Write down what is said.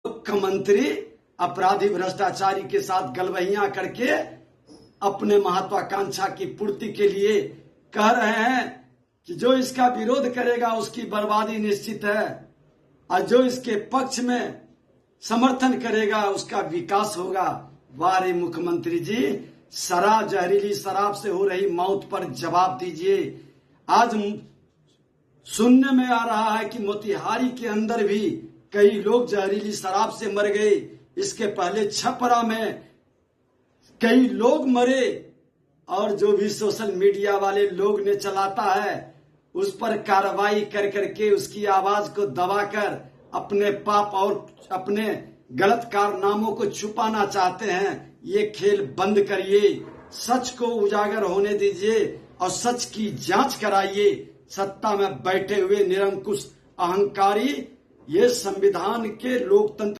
मुख्यमंत्री अपराधी भ्रष्टाचारी के साथ गलबहियां करके अपने महत्वाकांक्षा की पूर्ति के लिए कह रहे हैं कि जो इसका विरोध करेगा उसकी बर्बादी निश्चित है और जो इसके पक्ष में समर्थन करेगा उसका विकास होगा। वारे मुख्यमंत्री जी, शराब, जहरीली शराब से हो रही मौत पर जवाब दीजिए। आज सुनने में आ रहा है कि मोतिहारी के अंदर भी कई लोग जहरीली शराब से मर गए। इसके पहले छपरा में कई लोग मरे और जो भी सोशल मीडिया वाले लोग ने चलाता है उस पर कार्रवाई कर करके उसकी आवाज को दबाकर अपने पाप और अपने गलत कारनामों को छुपाना चाहते हैं। ये खेल बंद करिए, सच को उजागर होने दीजिए और सच की जांच कराइए। सत्ता में बैठे हुए निरंकुश अहंकारी ये संविधान के लोकतंत्र